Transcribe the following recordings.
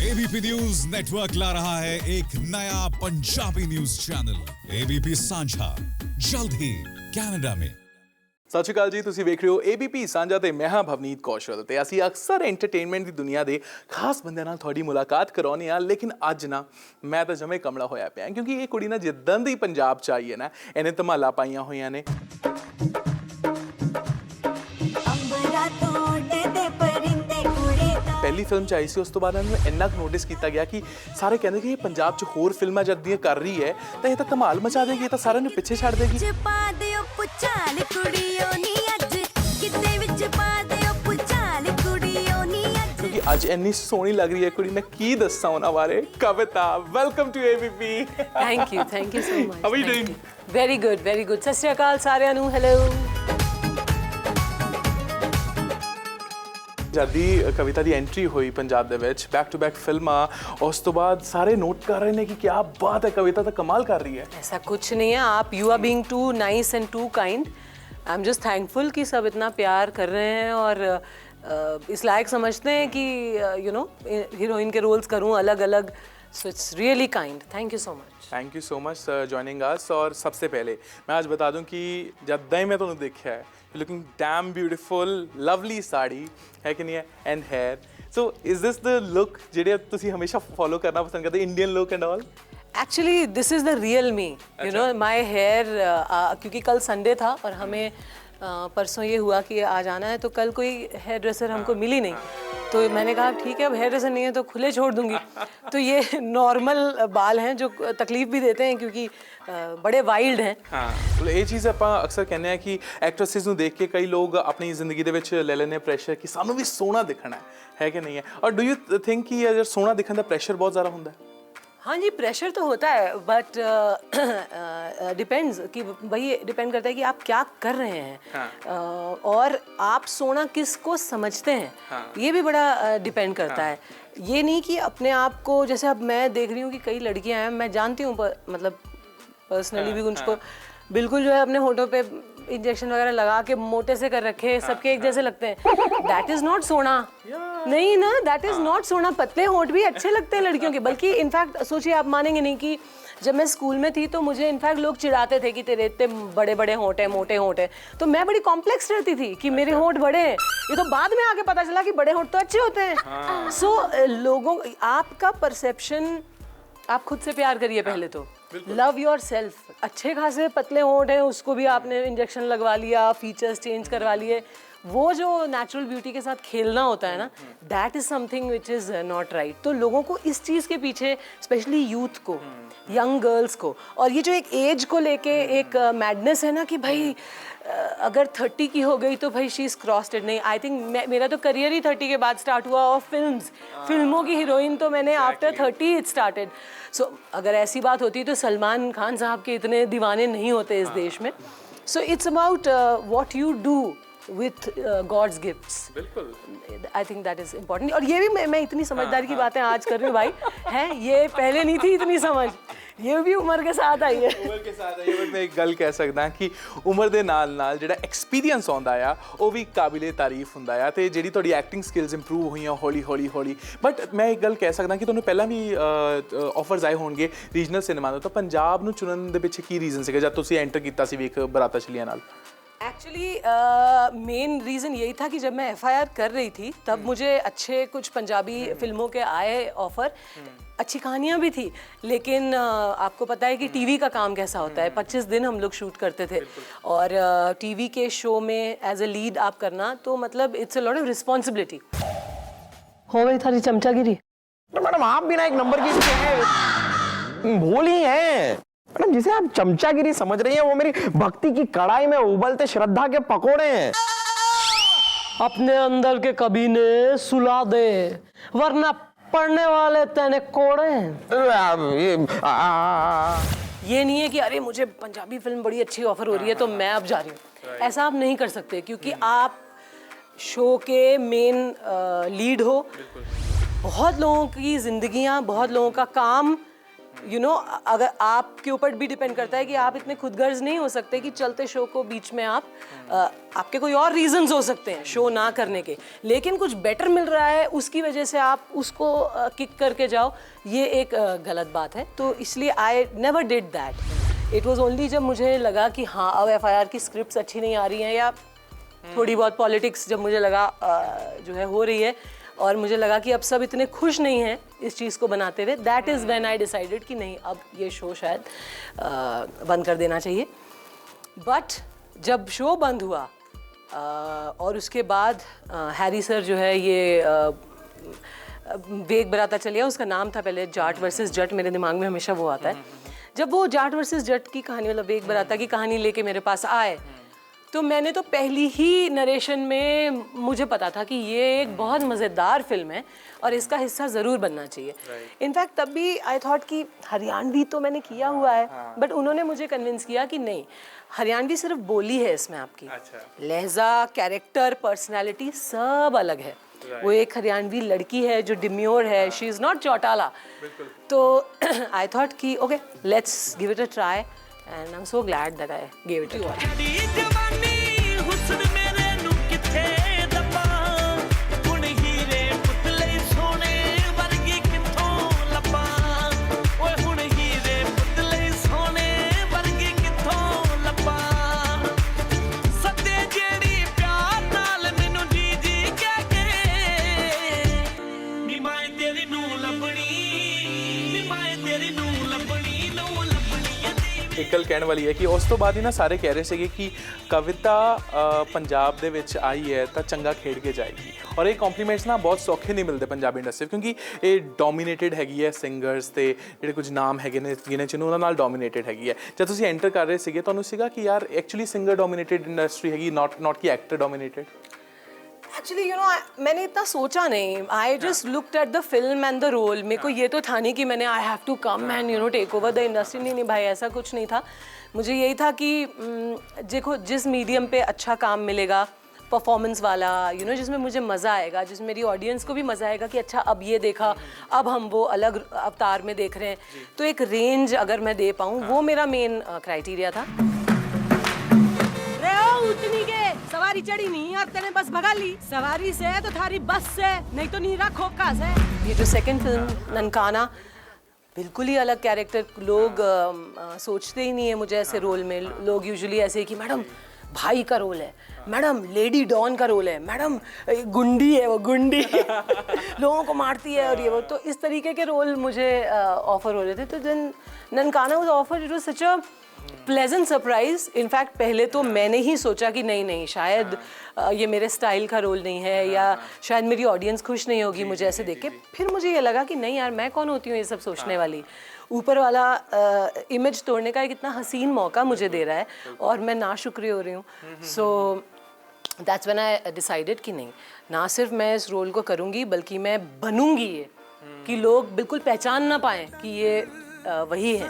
ABP news network ला रहा है एक नया पंजाबी न्यूज चैनल एबीपी सांझा जल्द ही कनाडा में। ਸਤਿ ਸ਼੍ਰੀ ਅਕਾਲ ਜੀ, ਤੁਸੀਂ ਵੇਖ ਰਹੇ ਹੋ ਏਬੀਪੀ ਸਾਂਝਾ ਤੇ ਮੈਂ ਹਾਂ ਭਵਨੀਤ ਕੌਸ਼ਲ ਤੇ ਅਸੀਂ ਅਕਸਰ ਐਂਟਰਟੇਨਮੈਂਟ ਦੀ ਦੁਨੀਆ ਦੇ ਖਾਸ ਬੰਦਿਆਂ ਨਾਲ ਤੁਹਾਡੀ ਮੁਲਾਕਾਤ ਕਰਾਉਂਦੇ ਆ। ਲੇਕਿਨ ਅੱਜ ਨਾ ਮੈਂ ਤਾਂ ਜਮੇ ਕਮਲਾ ਹੋਇਆ ਪਿਆ ਕਿਉਂਕਿ ਇਹ ਕੁੜੀ ਨਾ ਜਿੱਦਾਂ ਦੀ ਪੰਜਾਬ ਚ ਆਈ ਹੈ ਨਾ ਇਹਨੇ ਧਮਾਲਾ ਪਾਈਆਂ ਹੋਈਆਂ ਨੇ। ਪਹਿਲੀ ਫਿਲਮ ਚ ਆਈ ਸੀ, ਉਸ ਤੋਂ ਬਾਅਦ ਇਹਨੂੰ ਇੰਨਾ ਕੁ ਨੋਟਿਸ ਕੀਤਾ ਗਿਆ ਕਿ ਸਾਰੇ ਕਹਿੰਦੇ ਕਿ ਇਹ ਪੰਜਾਬ ਚ ਹੋਰ ਫਿਲਮਾਂ ਜਦ ਦੀਆਂ ਕਰ ਰਹੀ ਹੈ ਤਾਂ ਇਹ ਤਾਂ ਧਮਾਲ ਮਚਾ ਦੇਗੀ, ਇਹ ਤਾਂ ਸਾਰਿਆਂ ਨੂੰ ਪਿੱਛੇ ਛੱਡ ਦੇਗੀ। ਕਿਉਂਕਿ ਅੱਜ ਇੰਨੀ ਸੋਹਣੀ ਲੱਗ ਰਹੀ ਹੈ ਕੁੜੀ, ਮੈਂ ਕੀ ਦੱਸਾਂ ਉਹਨਾਂ ਬਾਰੇ। Kavita, welcome to ABP. Thank you so much. How are you doing? Very good. ਸਤਿ ਸ਼੍ਰੀ ਅਕਾਲ ਸਾਰਿਆਂ ਨੂੰ, ਹੈਲੋ। ਜਦੀ ਕਵਿਤਾ ਦੀ ਐਂਟਰੀ ਹੋਈ ਪੰਜਾਬ ਦੇ ਵਿੱਚ, ਬੈਕ ਟੂ ਬੈਕ ਫਿਲਮਾਂ, ਉਸ ਤੋਂ ਬਾਅਦ ਸਾਰੇ ਨੋਟ ਕਰ ਰਹੇ ਨੇ ਕਿ क्या बात है, कविता तो कमाल कर रही है। ऐसा कुछ नहीं है, आप you are being too nice and too kind. I am just thankful कि सब इतना प्यार कर रहे हैं और इस लायक समझते हैं कि यू नो हीरोइन के रोल्स करूं अलग अलग। So it's really kind, thank you so much. Thank you so much joining us. और सबसे पहले मैं आज बता दूं कि जब ही मैं तुहानू देखा है, looking damn beautiful, lovely sari है कि नहीं है, and hair. So is this the look जिहड़े तुसीं हमेशा फॉलो करना पसंद करते, Indian look and all? Actually this is the real me, you know. My hair, क्योंकि कल संडे था और हमें परसों ये हुआ कि आज आना है, तो कल कोई हेयर ड्रेसर हमको मिली नहीं, तो मैंने कहा ठीक है, अब हेयर ड्रेसर नहीं है तो खुले छोड़ दूंगी। तो ये नॉर्मल बाल हैं जो तकलीफ भी देते हैं क्योंकि बड़े वाइल्ड हैं। हाँ, तो ये चीज़ आप अक्सर कहने हैं कि एक्ट्रेसेस ਨੂੰ देख के कई लोग अपनी ज़िंदगी ਦੇ ਵਿੱਚ ਲੈ ਲੈਂਦੇ ਪ੍ਰੈਸ਼ਰ कि ਸਾਨੂੰ ਵੀ ਸੋਹਣਾ ਦਿਖਣਾ है कि नहीं है। और डू यू थिंक कि अगर सोहना दिखने का प्रेशर बहुत ज़्यादा होता है? हाँ जी, प्रेशर तो होता है, बट डिपेंड्स कि वही डिपेंड करता है कि आप क्या कर रहे हैं। हाँ। और आप सोना किसको समझते हैं। हाँ। ये भी बड़ा डिपेंड करता। हाँ। है ये नहीं कि अपने आप को, जैसे अब मैं देख रही हूँ कि कई लड़कियां हैं, मैं जानती हूँ मतलब पर्सनली भी उनको बिल्कुल जो है अपने होठों पे इंजेक्शन वगैरह लगा के मोटे से कर रखे, सबके एक जैसे लगते हैं। दैट इज नॉट सोना। नहीं ना, दैट इज नॉट सोना। पतले होठ भी अच्छे लगते हैं लड़कियों के। बल्कि इनफैक्ट सोचिए, आप मानेंगे नहीं कि जब मैं स्कूल में थी तो मुझे इनफैक्ट लोग चिढ़ाते थे कि तेरे इतने बड़े बड़े होठ हैं, मोटे होठ हैं, तो मैं बड़ी कॉम्प्लेक्स रहती थी कि मेरे होठ बड़े हैं। ये तो बाद में आके पता चला कि बड़े होठ तो अच्छे होते हैं। सो लोगों, आपका परसेप्शन, आप खुद से प्यार करिए पहले तो, लव योर सेल्फ। अच्छे खासे पतले होंठ हैं, उसको भी आपने इंजेक्शन लगवा लिया, फीचर्स चेंज करवा लिए, वो जो नेचुरल ब्यूटी के साथ खेलना होता है ना, that is something which is not right. तो लोगों को इस चीज़ के पीछे, स्पेशली यूथ को, यंग गर्ल्स को, और ये जो एक एज को लेके एक मैडनेस है ना कि भाई अगर 30 की हो गई तो भाई शी इज़ क्रॉस्ड इट। नहीं, आई थिंक मेरा तो करियर ही 30 के बाद स्टार्ट हुआ, और फिल्मों की हीरोइन तो मैंने आफ्टर 30 इट स्टार्टेड। सो अगर ऐसी बात होती तो सलमान खान साहब के इतने दीवाने नहीं होते इस देश में। So it's about what you do with God's gifts. बिल्कुल, I think that is important। और ये भी मैं इतनी समझदारी की बातें आज कर रही हूँ भाई, है ये पहले नहीं थी इतनी समझ, ये भी उम्र के साथ आई है। उम्र के साथ आई है। मैं एक गल कह सकदा कि उम्र दे नाल नाल जिहड़ा एक्सपीरियंस आउंदा आ वो भी काबिले तारीफ हुंदा आ, ते जिहड़ी तुहाडी एक्टिंग स्किल्स इंप्रूव होईयां हौली। बट मैं एक गल कह सकदा कि तुहानूं ਪਹਿਲਾਂ भी ऑफर्स आए होणगे रीजनल सिनेमा ਤੋਂ, ਤਾਂ ਪੰਜਾਬ ਨੂੰ ਚੁਣਨ ਦੇ ਪਿੱਛੇ ਕੀ ਰੀਜ਼ਨ ਸੀਗਾ ਜਦ ਤੁਸੀਂ ਐਂਟਰ ਕੀਤਾ ਸੀ ਵੇਖ ਬਰਾਤਾ ਚਲੀਆਂ ਨਾਲ? एक्चुअली मेन रीज़न यही था कि जब मैं FIR कर रही थी तब मुझे अच्छे कुछ पंजाबी फिल्मों के आए ऑफ़र, अच्छी कहानियाँ भी थी, लेकिन आपको पता है कि टीवी का काम कैसा होता है। 25 दिन हम लोग शूट करते थे, और टीवी के शो में एज ए लीड आप करना तो मतलब it's a lot of responsibility. हो गई थारी चमचागिरी। मैडम आप भी ना एक नंबर की भोली हैं मैडम। जिसे आप चमचागिरी समझ रही हैं वो मेरी भक्ति की कढ़ाई में उबलते श्रद्धा के पकोड़े हैं। अपने अंदर के कबीने सुला दे, वरना पढ़ने वाले तेने कोड़े। ये नहीं है कि अरे मुझे पंजाबी फिल्म बड़ी अच्छी ऑफर हो रही है तो मैं अब जा रही हूँ, ऐसा आप नहीं कर सकते, क्योंकि आप शो के मेन लीड हो। बहुत लोगों की जिंदगियां, बहुत लोगों का काम यू नो अगर आपके ऊपर भी डिपेंड करता है कि आप इतने खुदगर्ज नहीं हो सकते कि चलते शो को बीच में आप आपके कोई और रीजंस हो सकते हैं शो ना करने के, लेकिन कुछ बेटर मिल रहा है उसकी वजह से आप उसको किक करके जाओ, ये एक गलत बात है। तो इसलिए I never did that. It was only जब मुझे लगा कि हाँ अब FIR की स्क्रिप्ट्स अच्छी नहीं आ रही हैं या थोड़ी बहुत पॉलिटिक्स जब मुझे लगा जो है हो रही है और मुझे लगा कि अब सब इतने खुश नहीं हैं इस चीज़ को बनाते हुए, that is when I decided कि नहीं अब ये शो शायद बंद कर देना चाहिए। बट जब शो बंद हुआ और उसके बाद हैरी सर जो है ये वेग बराता चलिए, उसका नाम था पहले जाट वर्सेस जट, मेरे दिमाग में हमेशा वो आता है। जब वो जाट वर्सेस जट की कहानी मतलब वेग बराता की कहानी लेके मेरे पास आए तो मैंने तो पहली ही नरेशन में मुझे पता था कि ये एक बहुत मज़ेदार फिल्म है और इसका हिस्सा ज़रूर बनना चाहिए। इनफैक्ट तब भी आई थॉट कि हरियाणवी तो मैंने किया हुआ है, बट उन्होंने मुझे कन्विंस किया कि नहीं, हरियाणवी सिर्फ बोली है इसमें आपकी, लहजा, कैरेक्टर, पर्सनैलिटी सब अलग है। वो एक हरियाणवी लड़की है जो डिम्योर है, शी इज़ नॉट चौटाला। तो आई थॉट कि okay let's give it a try and I am so glad that I give it a try. ਇੱਕ ਗੱਲ ਕਹਿਣ ਵਾਲੀ ਹੈ ਕਿ ਉਸ ਤੋਂ ਬਾਅਦ ਹੀ ਨਾ ਸਾਰੇ ਕਹਿ ਰਹੇ ਸੀਗੇ ਕਿ ਕਵਿਤਾ ਪੰਜਾਬ ਦੇ ਵਿੱਚ ਆਈ ਹੈ ਤਾਂ ਚੰਗਾ ਖੇਡ ਕੇ ਜਾਏਗੀ, ਔਰ ਇਹ ਕੰਪਲੀਮੈਂਟਸ ਨਾ ਬਹੁਤ ਸੌਖੇ ਨਹੀਂ ਮਿਲਦੇ ਪੰਜਾਬੀ ਇੰਡਸਟਰੀ ਕਿਉਂਕਿ ਇਹ ਡੋਮੀਨੇਟਡ ਹੈਗੀ ਹੈ ਸਿੰਗਰਸ ਤੇ ਜਿਹੜੇ ਕੁਝ ਨਾਮ ਹੈਗੇ ਨੇ ਗਿਣੇ ਚੁਣੇ ਉਹਨਾਂ ਨਾਲ ਡੋਮੀਨੇਟਡ ਹੈਗੀ ਹੈ। ਜਦ ਤੁਸੀਂ ਐਂਟਰ ਕਰ ਰਹੇ ਸੀਗੇ ਤੁਹਾਨੂੰ ਸੀਗਾ ਕਿ ਯਾਰ ਐਕਚੁਅਲੀ ਸਿੰਗਰ ਡੋਮੀਨੇਟਡ ਇੰਡਸਟਰੀ हैगी, नॉट कि actor dominated? Actually you know मैंने इतना सोचा नहीं, I just looked at the film and the role. मेरे को ये तो था नहीं कि मैंने I have to come and you know take over the industry, नहीं भाई ऐसा कुछ नहीं था। मुझे यही था कि देखो जिस मीडियम पे अच्छा काम मिलेगा परफॉर्मेंस वाला, यू नो जिसमें मुझे मज़ा आएगा, जिसमें मेरी ऑडियंस को भी मज़ा आएगा कि अच्छा अब ये देखा, अब हम वो अलग अवतार में देख रहे हैं, तो एक रेंज अगर मैं दे पाऊँ वो मेरा मेन क्राइटेरिया था। उतनी के सवारी चढ़ी नहीं और तेने बस भगा ली, सवारी से तो थारी बस से, नहीं तो नीरा खोखा से। ये जो सेकंड फिल्म ननकाना बिल्कुल ही अलग कैरेक्टर, लोग सोचते ही नहीं है मुझे ऐसे रोल में। लोग यूजुअली ऐसे कि मैडम भाई का रोल है, मैडम लेडी डॉन का रोल है, मैडम गुंडी है वो गुंडी लोगों को मारती है और ये वो, तो इस तरीके के रोल मुझे ऑफर हो रहे थे। तो then Nankana was offered, it was such a pleasant surprise. In fact पहले तो मैंने ही सोचा कि नहीं शायद ये मेरे स्टाइल का रोल नहीं है या शायद मेरी ऑडियंस खुश नहीं होगी मुझे ऐसे देख के। फिर मुझे ये लगा कि नहीं यार मैं कौन होती हूँ ये सब सोचने वाली, ऊपर वाला इमेज तोड़ने का एक इतना हसीन मौका मुझे दे रहा है और मैं नाशुक्री हो रही हूँ। So that's when I decided कि नहीं, ना सिर्फ मैं इस रोल को करूँगी बल्कि मैं बनूँगी ये, कि लोग बिल्कुल पहचान ना पाएँ कि ये वही है।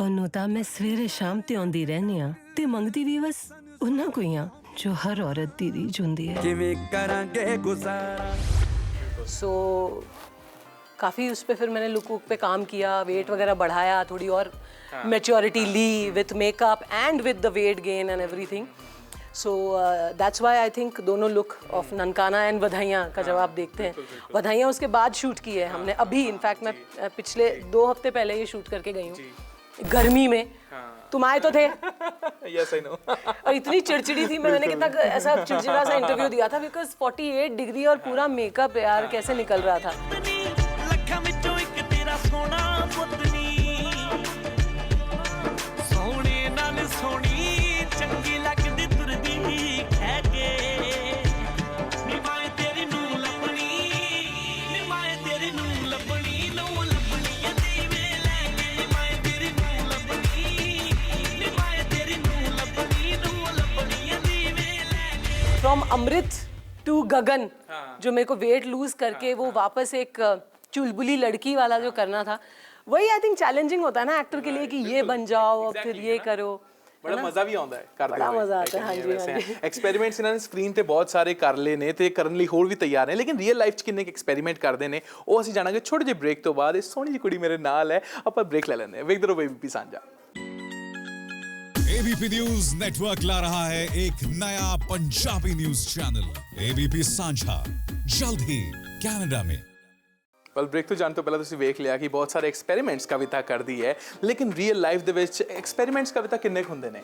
ਉਹਨੂੰ ਤਾਂ ਮੈਂ ਸਵੇਰੇ ਸ਼ਾਮ ਤੇ ਆਉਂਦੀ ਰਹਿੰਦੀ ਆ ਤੇ ਮੰਗਦੀ ਵੀ ਬਸ ਉਹਨਾਂ ਕੋਈ ਆ ਜੋ ਹਰ ਔਰਤ ਦੀ ਰੀਝ ਹੁੰਦੀ ਹੈ। ਕਿਵੇਂ ਕਰਾਂਗੇ ਗੁਜ਼ਾਰਾ। सो काफ़ी उस पर फिर मैंने लुक वुक पे काम किया, वेट वगैरह बढ़ाया, थोड़ी और मैच्योरिटी ली with makeup and with the weight gain and everything. So that's why I think दोनों लुक ऑफ ननकाना एंड बधाइयाँ का जब आप देखते हैं, बधाइयाँ उसके बाद शूट की है हमने अभी। इनफैक्ट मैं पिछले 2 हफ्ते पहले ये शूट करके गई हूँ गर्मी में। तुम आए तो थे यस आई नो। और इतनी चिड़चिड़ी थी मैंने कितना ऐसा चिड़चिड़ा सा इंटरव्यू दिया था बिकॉज 48 डिग्री और पूरा मेकअप यार कैसे निकल रहा था। फ्रॉम अमृत टू गगन, जो मेरे को वेट लूज करके वो वापस एक चुलबुली लड़की वाला जो करना था, वही आई थिंक चैलेंजिंग होता है ना एक्टर के लिए कि ये बन जाओ और फिर ये करो। ਬੜਾ ਮਜ਼ਾ ਵੀ ਆਉਂਦਾ ਹੈ ਕਰਦੇ ਬੜਾ ਮਜ਼ਾ ਆਤਾ ਹੈ, ਹਾਂਜੀ ਹਾਂਜੀ। ਐਕਸਪੈਰੀਮੈਂਟਸ ਇਹਨਾਂ ਨੇ ਸਕਰੀਨ ਤੇ ਬਹੁਤ ਸਾਰੇ ਕਰ ਲਏ ਨੇ ਤੇ ਕਰਨ ਲਈ ਹੋਰ ਵੀ ਤਿਆਰ ਨੇ, ਲੇਕਿਨ ਰੀਅਲ ਲਾਈਫ 'ਚ ਕਿੰਨੇ ਕੁ ਐਕਸਪੈਰੀਮੈਂਟ ਕਰਦੇ ਨੇ ਉਹ ਅਸੀਂ ਜਾਣਾਂਗੇ ਛੋਟੇ ਜਿਹੇ ਬ੍ਰੇਕ ਤੋਂ ਬਾਅਦ। ਇਹ ਸੋਹਣੀ ਜਿਹੀ ਕੁੜੀ ਮੇਰੇ ਨਾਲ ਹੈ, ਆਪਾਂ ਬ੍ਰੇਕ ਲੈ ਲੈਂਦੇ ਹਾਂ। ਵੇਖਦੇ ਰਹੋ ABP ਸਾਂਝਾ। एबीपी न्यूज नेटवर्क ला रहा है एक नया पंजाबी न्यूज चैनल एबीपी सांझा, जल्द ही कनाडा में। ਵੈਲ ਬ੍ਰੇਕ ਤੋਂ ਜਾਣ ਤੋਂ ਪਹਿਲਾਂ ਤੁਸੀਂ ਵੇਖ ਲਿਆ ਕਿ ਬਹੁਤ ਸਾਰੇ ਐਕਸਪੈਰੀਮੈਂਟਸ ਕਵਿਤਾ ਕਰਦੀ ਹੈ, लेकिन रियल लाइफ ਦੇ ਵਿੱਚ एक्सपेरिमेंट्स कविता कितने ਹੁੰਦੇ ਨੇ?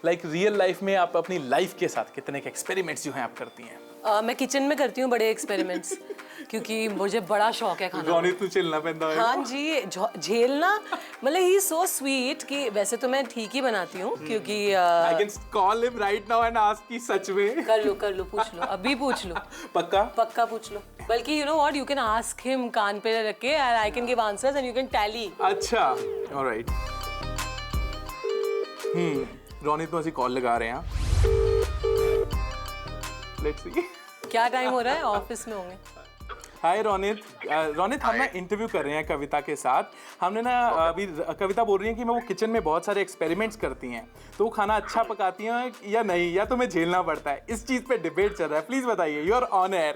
लाइक रियल लाइफ में आप अपनी लाइफ के साथ कितने के एक्सपेरिमेंट्स जो हैं आप करती हैं? मैं किचन में करती हूँ बड़े एक्सपेरिमेंट्स क्योंकि मुझे बड़ा शौक है खाना। रौनक तो झेलना पैंदा है। हाँ जी, झेलना मतलब ही सो स्वीट कि वैसे तो मैं ठीक ही बनाती हूँ क्योंकि I can call him right now and ask कि सच में कर लो पूछ लो, अभी पूछ लो, पक्का पूछ लो। बल्कि you know what, you can ask him कान पे रख के and I can give answers and you can tally. अच्छा, ऑलराइट। रौनक तो ਅਸੀਂ कॉल लगा रहे हैं। लेट्स सी क्या टाइम हो रहा है? ऑफिस में होंगे। हाय रौनक, हम ना इंटरव्यू कर रहे हैं कविता के साथ। हमने ना अभी कविता बोल रही है कि मैं वो किचन में बहुत सारे एक्सपेरिमेंट्स करती हैं, तो वो खाना अच्छा पकाती हैं या नहीं, या तुम्हें झेलना पड़ता है? इस चीज़ पे डिबेट चल रहा है, प्लीज़ बताइए, you are on air.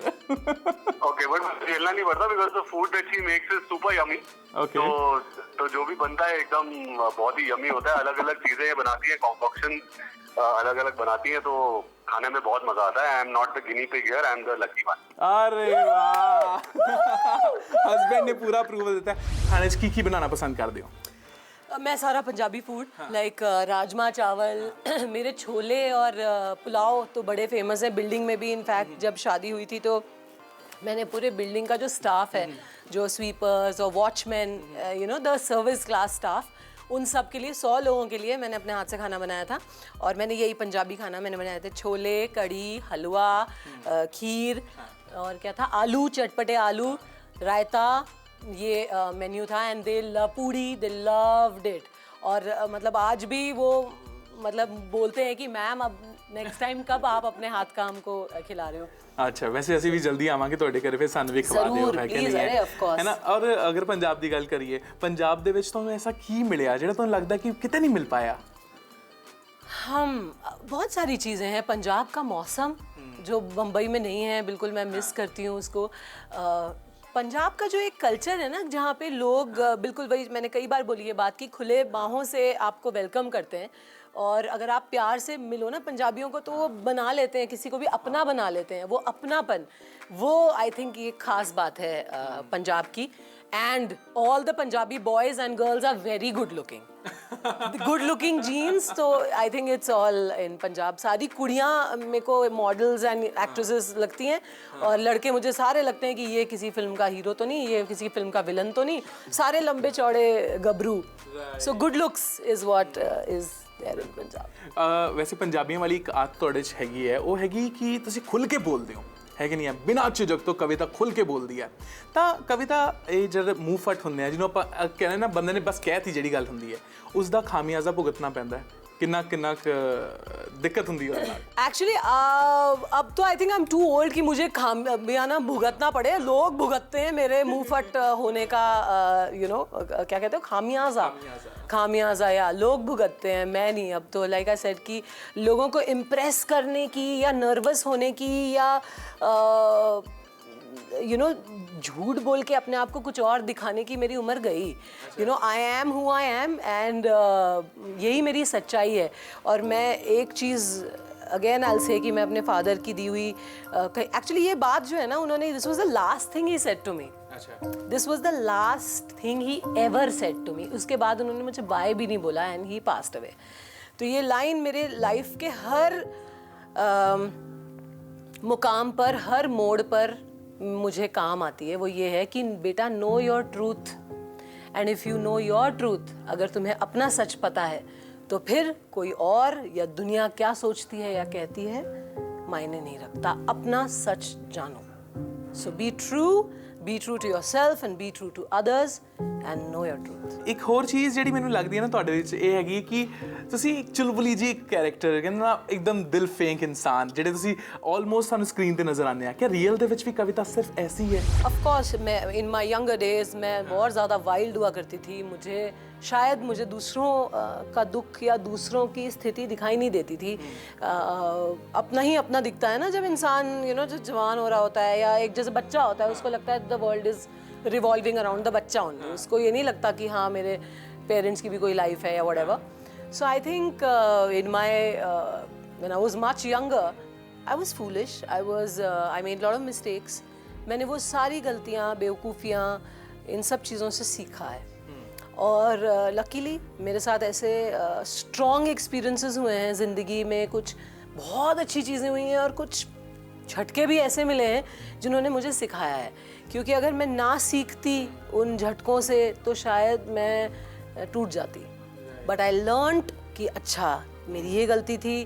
Okay, but झेलना नहीं पड़ता because the food that she makes is super yummy. Okay, तो जो भी बनता है एकदम बहुत ही यमी होता है। अलग अलग चीजें बनाती है, कॉम्पोक्शन अलग अलग बनाती है, तो खाने में बहुत मजा आता है। I am not the guinea pig here, I am the lucky one. अरे वाह, हस्बैंड ने पूरा अप्रूवल देता है। खाने च की बनाना पसंद कर दियो? मैं सारा पंजाबी फूड लाइक राजमा चावल मेरे छोले और पुलाव तो बड़े फेमस है बिल्डिंग में भी। इनफैक्ट जब शादी हुई थी तो मैंने पूरे बिल्डिंग का जो स्टाफ है, जो स्वीपर्स और watchman, you know the service class staff, उन सब के लिए 100 लोगों के लिए मैंने अपने हाथ से खाना बनाया था। और मैंने यही पंजाबी खाना मैंने बनाए थे, छोले, कढ़ी, हलवा, खीर और क्या था, आलू, चटपटे आलू, रायता, ये मेन्यू था। And they love puri, they loved it. और मतलब आज भी वो मतलब बोलते हैं कि मैम अब नेक्स्ट टाइम कब आप अपने हाथ का हमको खिला रहे हो। अच्छा, वैसे ਅਸੀਂ ਵੀ ਜਲਦੀ ਆਵਾਂਗੇ ਤੁਹਾਡੇ ਘਰੇ, ਫਿਰ ਸਾਨੂੰ ਵੀ ਖਵਾ ਦਿਓ, ਹੈ ਕਿ ਨਹੀਂ ਹੈ ਨਾ? ਔਰ ਅਗਰ ਪੰਜਾਬ ਦੀ ਗੱਲ ਕਰੀਏ, ਪੰਜਾਬ ਦੇ ਵਿੱਚ ਤੁਹਾਨੂੰ ਐਸਾ ਕੀ ਮਿਲਿਆ ਜਿਹੜਾ ਤੁਹਾਨੂੰ ਲੱਗਦਾ ਕਿ ਕਿਤੇ ਨਹੀਂ ਮਿਲ ਪਾਇਆ? हम बहुत सारी चीज़ें हैं। पंजाब का मौसम जो बम्बई में नहीं है, बिल्कुल मैं मिस करती हूँ उसको। पंजाब का जो एक कल्चर है ना, जहाँ पे लोग बिल्कुल वही मैंने कई बार बोली ये बात कि खुले बाहों से आपको वेलकम करते हैं। और अगर आप प्यार से मिलो ना पंजाबियों को, तो वो बना लेते हैं, किसी को भी अपना बना लेते हैं। वो अपनापन, वो आई थिंक ये खास बात है पंजाब की। And all the Punjabi boys and girls are very good looking, good looking genes. तो I think it's all in Punjab. सारी कुड़ियाँ मेरे को मॉडल्स एंड एक्ट्रेसेस लगती हैं, और लड़के मुझे सारे लगते हैं कि ये किसी फिल्म का हीरो तो नहीं, ये किसी फिल्म का विलन तो नहीं, सारे लंबे चौड़े गबरू। So good looks is what is there in Punjab. वैसे पंजाबियों वाली एक आदत ਤੁਹਾਡੇ 'ਚ ਹੈਗੀ ਹੈ, ਉਹ ਹੈਗੀ ਕਿ ਤੁਸੀਂ ਖੁੱਲ ਕੇ ਬੋਲਦੇ ਹੋ, ਹੈ ਕਿ ਨਹੀਂ ਹੈ? ਬਿਨਾਂ ਝਿਜਕ ਤੋਂ ਕਵਿਤਾ ਖੁੱਲ ਕੇ ਬੋਲਦੀ ਹੈ। ਤਾਂ ਕਵਿਤਾ ਇਹ ਜਿਹੜੇ ਮੂੰਹ ਫਟ ਹੁੰਦੇ ਆ, ਜਿਹਨੂੰ ਆਪਾਂ ਕਹਿੰਦੇ ਨਾ ਬੰਦੇ ਨੇ ਬਸ ਕਹਿਤੀ ਜਿਹੜੀ ਗੱਲ ਹੁੰਦੀ ਹੈ, ਉਸ ਦਾ ਖਾਮਿਆਜ਼ਾ ਭੁਗਤਣਾ ਪੈਂਦਾ ਹੈ। किन्ना दिक्कत होती है? एक्चुअली अब तो I think I am too old कि मुझे खामियाना भुगतना पड़े। लोग भुगतते हैं मेरे मुंह फट होने का, यू नो क्या कहते हो, खामियाजा या लोग भुगतते हैं, मैं नहीं। अब तो लाइक आई सेड कि लोगों को इम्प्रेस करने की या नर्वस होने की या यू नो झूठ बोल के अपने आप को कुछ और दिखाने की मेरी उम्र गई। You know I am who I am, and यही मेरी सच्चाई है। और मैं एक चीज़ अगेन आई विल से कि मैं अपने फादर की दी हुई एक्चुअली ये बात जो है ना, उन्होंने this was the last thing he said to me. This was the last thing he ever said to me. उसके बाद उन्होंने मुझे बाय भी नहीं बोला एंड ही पास्ड अवे। तो ये लाइन मेरे लाइफ के हर मुकाम पर, हर मोड़ पर मुझे काम आती है। वो ये है कि बेटा, know your truth, and if you know your truth, अगर तुम्हें अपना सच पता है तो फिर कोई और या दुनिया क्या सोचती है या कहती है मायने नहीं रखता। अपना सच जानो। सो B true to yourself and be true to others and know your truth। एक ਹੋਰ ਚੀਜ਼ ਜਿਹੜੀ ਮੈਨੂੰ ਲੱਗਦੀ ਹੈ ਨਾ ਤੁਹਾਡੇ ਵਿੱਚ, ਇਹ ਹੈਗੀ ਕਿ ਤੁਸੀਂ ਇੱਕ ਚੁਲਬੁਲੀ ਜੀ ਕੈਰੈਕਟਰ, ਕਹਿੰਦੇ ਨਾ ਇੱਕਦਮ ਦਿਲ ਫੇਂਕ ਇਨਸਾਨ, ਜਿਹੜੇ ਤੁਸੀਂ ਆਲਮੋਸਟ ਸਾਨੂੰ ਸਕਰੀਨ ਤੇ ਨਜ਼ਰ ਆਉਂਦੇ ਆ। क्या रियल ਦੇ ਵਿੱਚ ਵੀ कविता सिर्फ ऐसी है? Of course, मैं इन माई यंगर डेज मैं बहुत ज़्यादा वाइल्ड हुआ करती थी। मुझे शायद मुझे दूसरों का दुख या दूसरों की स्थिति दिखाई नहीं देती थी। अपना ही अपना दिखता है ना जब इंसान जो जवान हो रहा होता है, या एक जैसे बच्चा होता है, उसको लगता है the world is revolving around the बच्चा ओनली। उसको ये नहीं लगता कि हाँ मेरे पेरेंट्स की भी कोई लाइफ है या whatever. So I think in my when I was much younger I was foolish, I made lot of mistakes. मैंने वो सारी गलतियाँ, बेवकूफ़ियाँ, इन सब चीज़ों से सीखा है। और लकीली मेरे साथ ऐसे स्ट्रॉन्ग एक्सपीरियंसेस हुए हैं ज़िंदगी में, कुछ बहुत अच्छी चीज़ें हुई हैं और कुछ झटके भी ऐसे मिले हैं जिन्होंने मुझे सिखाया है। क्योंकि अगर मैं ना सीखती उन झटकों से तो शायद मैं टूट जाती। बट आई लर्नड कि अच्छा मेरी ये गलती थी,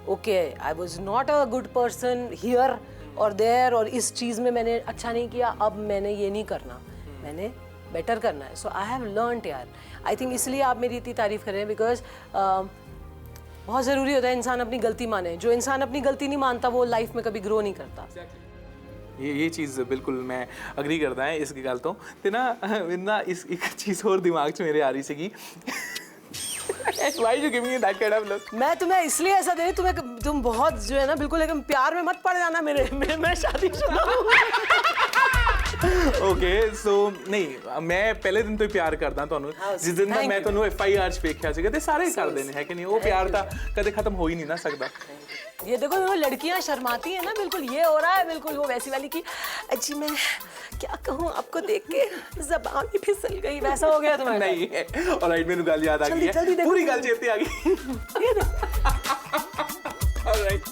okay I was not a good person here और देयर, और इस चीज़ में मैंने अच्छा नहीं किया, अब मैंने ये नहीं करना, मैंने बेटर करना है। सो आई हैव लर्नड यार। आई थिंक इसलिए आप मेरी इतनी तारीफ़ कर रहे हैं, बिकॉज बहुत ज़रूरी होता है इंसान अपनी गलती माने। जो इंसान अपनी गलती नहीं मानता वो लाइफ में कभी ग्रो नहीं करता। ये चीज़ बिल्कुल मैं अग्री करता है इस गल तो। ते ना इस एक चीज़ और दिमाग च मेरे आ रही सी Why you giving me that kind of look? मैं तुम्हें इसलिए ऐसा दे रही, तुम बहुत जो है ना बिल्कुल, लेकिन प्यार में मत पड़ जाना मेरे मैं शादीशुदा हूँ। ओके सो नहीं, मैं पहले दिन तो ही प्यार करदा ਤੁਹਾਨੂੰ। जिस दिन ਦਾ मैं ਤੁਹਾਨੂੰ FIR ਚ ਵੇਖਿਆ ਸੀਗਾ, ਤੇ ਸਾਰੇ ਕਰਦੇ ਨੇ, है कि नहीं? वो प्यार ਤਾਂ कदे खत्म हो ही नहीं ना सकता। ये देखो वो लड़कियां शर्माती हैं ना, बिल्कुल ये हो रहा है, बिल्कुल वो वैसी वाली की जी मैं क्या कहूँ आपको देख के ज़बान ही फिसल गई, वैसा हो गया तुम्हारा। नहीं है। ऑलराइट, मेनू गल याद आ गई है, पूरी गल चेते आ गई। ऑलराइट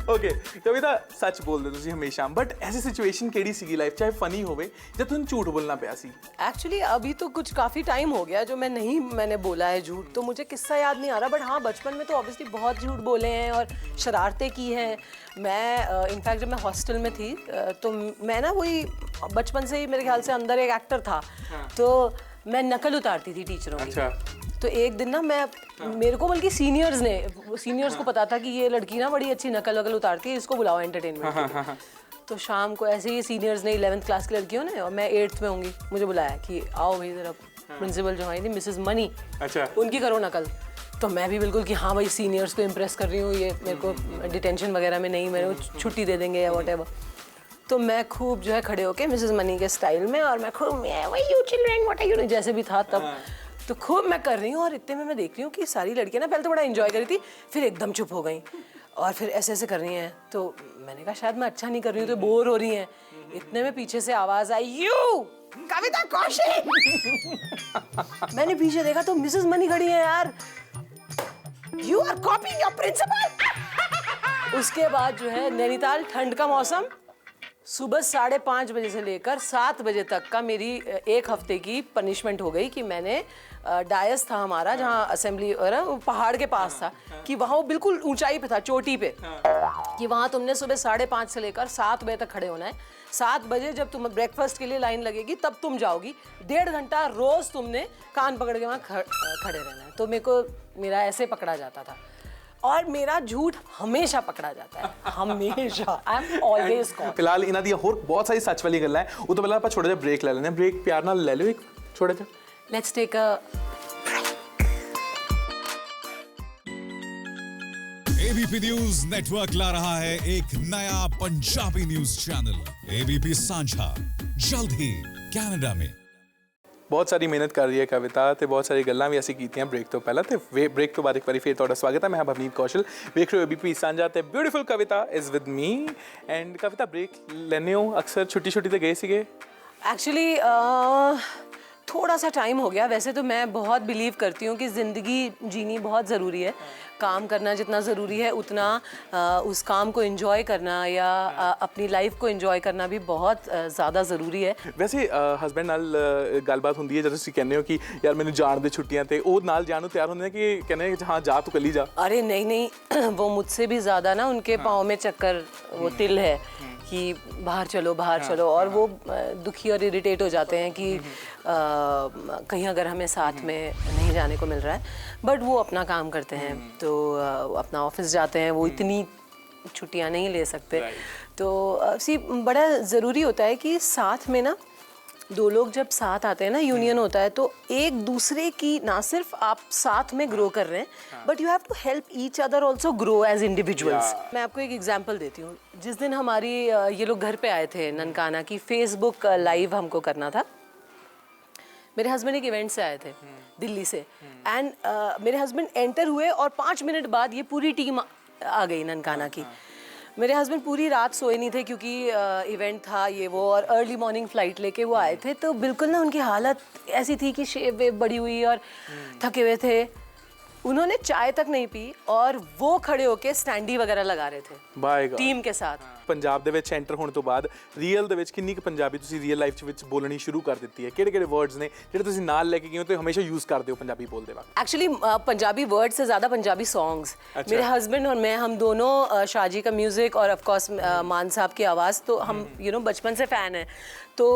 ओके कविता, सच बोलदे तुसीं हमेशा, बट ऐसी सिचुएशन केड़ी सीगी लाइफ, चाहे फनी होवे जब तुहानू झूठ बोलना पिया सी? एक्चुअली अभी तो कुछ काफ़ी टाइम हो गया जो मैंने बोला है झूठ, तो मुझे किस्सा याद नहीं आ रहा। बट हाँ, बचपन में तो ऑब्वियसली बहुत झूठ बोले हैं और शरारतें की हैं। मैं इनफैक्ट जब मैं हॉस्टल में थी तो मैं ना वही बचपन से ही मेरे ख्याल से अंदर एक एक्टर था, तो मैं नकल उतारती थी टीचरों की। अच्छा। तो एक दिन ना मेरे को बल्कि सीनियर्स को पता था कि ये लड़की ना बड़ी अच्छी नकल वकल उतारती है, इसको बुलाओ एंटरटेनमेंट। तो शाम को ऐसे ही सीनियर्स ने 11th क्लास की लड़कियों ने, और मैं 8th में होंगी, मुझे बुलाया कि आओ भाई जरा प्रिंसिपल जो है मिसेस मनी, अच्छा, उनकी करो नकल। तो मैं भी बिल्कुल कि हाँ भाई सीनियर्स को इम्प्रेस कर रही हूँ, ये मेरे को डिटेंशन वगैरह में नहीं, मेरे को छुट्टी दे देंगे या व्हाटएवर। तो मैं खूब जो है खड़े होके मिसेस मनी के स्टाइल में, और मैं खूब you children what are you, जैसे भी था तब, तो खूब मैं कर रही हूँ। और इतने में मैं देख रही हूँ कि सारी लड़कियाँ ना पहले तो बड़ा एंजॉय कर रही थी, फिर एकदम चुप हो गई और फिर ऐसे ऐसे कर रही हैं। तो मैंने कहा शायद मैं अच्छा नहीं कर रही हूँ, तो बोर हो रही हैं। इतने में पीछे से आवाज़ आई, यू कविता कौशिक। मैंने पीछे देखा तो मिसेस मनी खड़ी है यार। You are copying your principal. उसके बाद जो है नैनीताल, ठंड का मौसम, सुबह 5:30 बजे से लेकर 7 बजे तक का मेरी 1 हफ्ते की पनिशमेंट हो गई कि मैंने डायस था हमारा जहाँ असेंबली पहाड़ के पास था, कि वहाँ वो बिल्कुल ऊंचाई पे था, चोटी पे, कि वहाँ तुमने सुबह 5:30 से लेकर 7 बजे तक खड़े होना है। 7 बजे जब तुम ब्रेकफास्ट के लिए लाइन लगेगी तब तुम जाओगी। 1.5 घंटा रोज तुमने कान पकड़ के वहाँ खड़े रहना है। तो मेरा ऐसे पकड़ा जाता था, और मेरा झूठ हमेशा पकड़ा जाता है, हमेशा। I am always caught. फिलहाल इन्हां दी होर बहुत सारी सच वाली गल्लां है, वो तो पहले आप छोटा जिहा ब्रेक ले लेने। ब्रेक प्यार नाल ले लो, एक छोटा जिहा। Let's take a ABP news network ला रहा है एक नया पंजाबी न्यूज चैनल एबीपी सांझा, जल्द ही कनाडा में। बहुत सारी मेहनत कर रही है कविता, तो बहुत सारी गल्लां भी ਅਸੀਂ ਕੀਤੀਆਂ ब्रेक तो पहला, तो ब्रेक तो बाद एक बार फिर ਤੁਹਾਡਾ स्वागत है। मैं भवनीत कौशल, देख रहे हो एबीपी सांझा ते beautiful Kavita is with me. And Kavita break लेने हो अक्सर छुट्टी ते गए सीगे? एक्चुअली थोड़ा सा टाइम हो गया। वैसे तो मैं बहुत बिलीव करती हूँ कि ज़िंदगी जीनी बहुत ज़रूरी है, काम करना जितना ज़रूरी है उतना उस काम को एंजॉय करना या अपनी लाइफ को एंजॉय करना भी बहुत ज़्यादा ज़रूरी है। वैसे हस्बैंड नाल गलबात होंदी है जब तुसीं कहने हो कि यार मैंने जान दे छुट्टियां, ते ਉਹ ਨਾਲ ਜਾਣ ਨੂੰ ਤਿਆਰ ਹੁੰਦੇ ਨੇ कि कहने हाँ जा तू कली जा? अरे नहीं वो मुझसे भी ज़्यादा ना, उनके पाँव में चक्कर, वो तिल है कि बाहर चलो बाहर चलो, और वो दुखी और इरिटेट हो जाते हैं कि कहीं अगर हमें साथ में नहीं जाने को मिल रहा है। बट वो अपना काम करते हैं, तो अपना ऑफिस जाते हैं, वो इतनी छुट्टियां नहीं ले सकते। तो सी बड़ा ज़रूरी होता है कि साथ में ना दो लोग जब साथ आते हैं ना, यूनियन होता है, तो एक दूसरे की ना सिर्फ आप साथ में ग्रो कर रहे हैं, but you have to help each other also grow as individuals. मैं आपको एक एग्जांपल देती हूँ। जिस दिन हमारी ये लोग घर पे आए थे ननकाना की, फेसबुक लाइव हमको करना था। मेरे हस्बैंड एक इवेंट से आए थे दिल्ली से, एंड मेरे हस्बैंड एंटर हुए और 5 मिनट बाद ये पूरी टीम आ गई ननकाना की। मेरे हस्बैंड पूरी रात सोए नहीं थे क्योंकि इवेंट था ये वो, और अर्ली मॉर्निंग फ्लाइट लेके वो आए थे, तो बिल्कुल ना उनकी हालत ऐसी थी कि शेव वेव बड़ी हुई और थके हुए थे। उन्होंने चाय तक नहीं पी और वो खड़े होके स्टैंडी वगैरह लगा रहे थे ਬਾਈ ਗॉड। टीम के साथ। ਪੰਜਾਬ ਦੇ ਵਿੱਚ ਐਂਟਰ ਹੋਣ ਤੋਂ ਬਾਅਦ ਰੀਅਲ ਦੇ ਵਿੱਚ ਕਿੰਨੀ ਕੁ ਪੰਜਾਬੀ ਤੁਸੀਂ ਰੀਅਲ ਲਾਈਫ ਵਿੱਚ ਬੋਲਣੀ ਸ਼ੁਰੂ ਕਰ ਦਿੱਤੀ ਹੈ? ਕਿਹੜੇ ਵਰਡਸ ਨੇ ਜਿਹੜੇ ਤੁਸੀਂ ਨਾਲ ਲੈ ਕੇ ਗਏ ਹੋ ਤੇ ਹਮੇਸ਼ਾ ਯੂਜ਼ ਕਰਦੇ ਹੋ ਪੰਜਾਬੀ ਬੋਲਦੇ ਵਕਤ? एक्चुअली पंजाबी वर्ड से ज़्यादा पंजाबी सॉन्ग्स। मेरे हस्बैंड और मैं, हम दोनों शाहजी का म्यूज़िक और ऑफ कोर्स मान साहब की आवाज़, तो हम बचपन से फ़ैन हैं। तो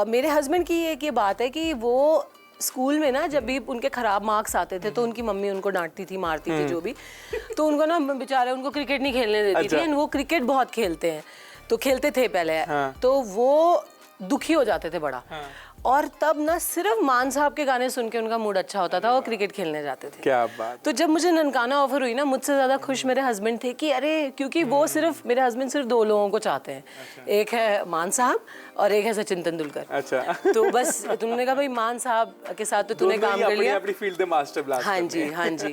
मेरे हस्बैंड की एक ये बात है कि वो स्कूल में ना जब भी उनके ख़राब मार्क्स आते थे तो उनकी मम्मी उनको डांटती थी, मारती थी जो भी, तो उनको ना बेचारे उनको क्रिकेट नहीं खेलने देती थी। एंड वो क्रिकेट बहुत खेलते हैं, तो खेलते थे पहले। तो वो दुखी हो जाते थे बड़ा, और तब ना सिर्फ मान साहब के गाने सुन के उनका मूड अच्छा होता था और क्रिकेट खेलने जाते थे। क्या बात। तो जब मुझे ननकाना ऑफर हुई ना, मुझसे ज़्यादा खुश मेरे हस्बैंड थे कि अरे, क्योंकि वो मेरे हस्बैंड सिर्फ 2 लोगों को चाहते हैं। एक है मान साहब और एक है सचिन तेंदुलकर। अच्छा। तो बस तुमने कहा भाई मान साहब के साथ तो तूने काम कर लिया। अपनी फील्ड में मास्टर ब्लास्ट। हाँ जी, हाँ जी।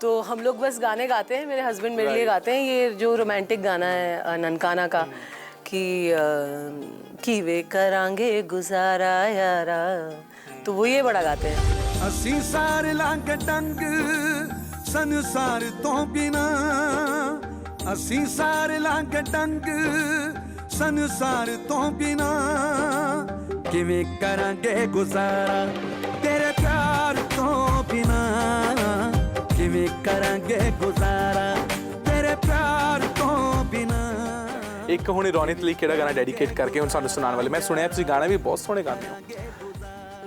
तो हम लोग बस गाने गाते हैं, मेरे हस्बैंड मेरे लिए गाते हैं ये जो रोमांटिक गाना है ननकाना का, कि वे करांगे गुजारा यारा, तो वो ये बड़ा गाते हैं। असी सारे लांग डंग संसार तो बिना, असी सारे लांग डंग संसार तो बिना, किवें करांगे गुजारा तेरे प्यार तो बिना, किवें करांगे गुजारा तेरे प्यार तो बिना। ਇੱਕ ਹੁਣ ਰੌਣਕ ਲਈ ਕਿਹੜਾ ਗਾਣਾ ਡੈਡੀਕੇਟ ਕਰਕੇ ਹੁਣ ਸਾਨੂੰ ਸੁਣਾਉਣ ਵਾਲੇ? ਮੈਂ ਸੁਣਿਆ ਤੁਸੀਂ ਗਾਣਾ ਵੀ ਬਹੁਤ ਸੋਹਣੇ ਗਾਉਂਦੇ ਹੋ।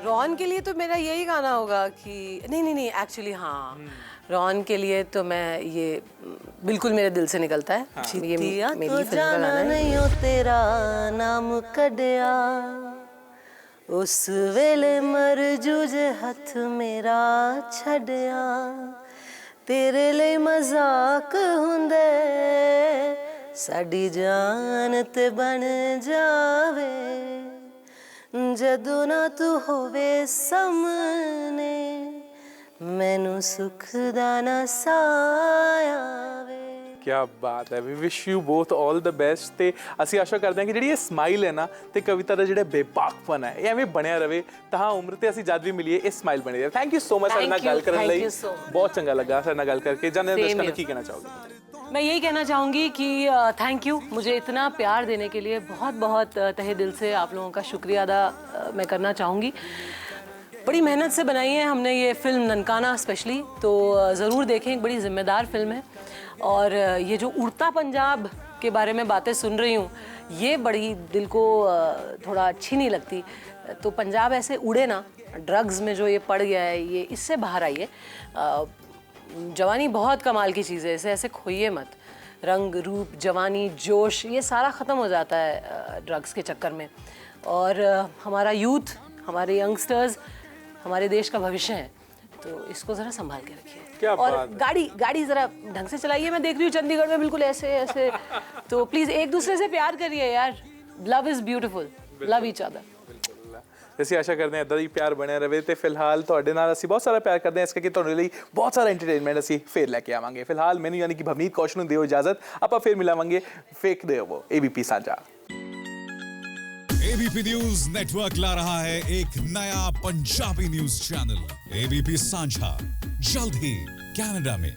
रॉन के लिए तो मेरा यही गाना होगा कि नहीं एक्चुअली हाँ, रॉन के लिए तो मैं ये बिल्कुल मेरे दिल से निकलता है। ये मेरी फिल्म का गाना है। नहीं हो तेरा नाम कढ़िया उस वेले मर जूझे हथ मेरा छड़िया, तेरे लिए मजाक हुंदे साडी जान ते बन जावे, जदों ना तू होवे सामने मैनू सुख दा ना साया वे। क्या बात है। We wish you both all the best. ਤੇ ਅਸੀਂ ਆਸ਼ਾ ਕਰਦੇ ਹਾਂ ਕਿ ਜਿਹੜੀ ਇਹ ਸਮਾਈਲ ਹੈ ਨਾ ਤੇ ਕਵਿਤਾ ਦਾ ਜਿਹੜਾ ਬੇਬਾਕਪਨ ਹੈ ਇਹ ਐਵੇਂ ਬਣਿਆ ਰਵੇ, ਤਾਂ ਉਮਰ ਤੇ ਅਸੀਂ ਜਦ ਵੀ ਮਿਲੀਏ ਇਹ ਸਮਾਈਲ ਬਣੀ ਰਹੇ। ਥੈਂਕ ਯੂ ਸੋ ਮਚ ਸਾਡੇ ਨਾਲ ਗੱਲ ਕਰਨ ਲਈ, ਬਹੁਤ ਚੰਗਾ ਲੱਗਾ ਸਾਡੇ ਨਾਲ ਗੱਲ ਕਰਕੇ। ਜਾਨੇ ਦਰਸ਼ਕਾਂ ਨੂੰ ਕੀ ਕਹਿਣਾ ਚਾਹੋਗੇ? मैं यही कहना चाहूँगी कि थैंक यू, मुझे इतना प्यार देने के लिए बहुत बहुत तहे दिल से आप लोगों का शुक्रिया अदा मैं करना चाहूँगी। बड़ी मेहनत से बनाई है हमने ये फिल्म ननकाना स्पेशली, तो ज़रूर देखें। एक बड़ी ज़िम्मेदार फिल्म है, और ये जो उड़ता पंजाब के बारे में बातें सुन रही हूँ ये बड़ी दिल को थोड़ा अच्छी नहीं लगती। तो पंजाब ऐसे उड़े ना, ड्रग्स में जो ये पड़ गया है ये इससे बाहर आइए। जवानी बहुत कमाल की चीज़ है, इसे ऐसे खोइए मत। रंग रूप जवानी जोश ये सारा ख़त्म हो जाता है ड्रग्स के चक्कर में, और हमारा यूथ, हमारे यंगस्टर्स हमारे देश का भविष्य है, तो इसको ज़रा संभाल के रखिए। क्या और बात है। गाड़ी ज़रा ढंग से चलाइए। मैं देख रही हूँ चंडीगढ़ में बिल्कुल ऐसे ऐसे, तो प्लीज़ एक दूसरे से प्यार करिए यार। Love is beautiful, love each other. ਅਸੀਂ ਆਸ਼ਾ ਕਰਦੇ ਹਾਂ ਇੱਦਾਂ ਹੀ ਪਿਆਰ ਬਣਿਆ ਰਹੇ। ਤੇ ਫਿਲਹਾਲ ਤੁਹਾਡੇ ਨਾਲ ਅਸੀਂ ਬਹੁਤ ਸਾਰਾ ਪਿਆਰ ਕਰਦੇ ਹਾਂ, ਇਸ ਕਰਕੇ ਤੁਹਾਡੇ ਲਈ ਬਹੁਤ ਸਾਰਾ ਐਂਟਰਟੇਨਮੈਂਟ ਅਸੀਂ ਫੇਰ ਲੈ ਕੇ ਆਵਾਂਗੇ। ਫਿਲਹਾਲ ਮੈਨੂੰ ਯਾਨੀ ਕਿ ਭਵਨੀਤ ਕੌਸ਼ਲ ਨੂੰ ਦਿਓ ਇਜਾਜ਼ਤ, ਆਪਾਂ ਫੇਰ ਮਿਲਾਵਾਂਗੇ। ਵੇਖਦੇ ਰਹੋ ABP ਸਾਂਝਾ। ABP न्यूज नेटवर्क ला रहा है एक नया पंजाबी न्यूज चैनल ABP सांझा, जल्द ही कनाडा में।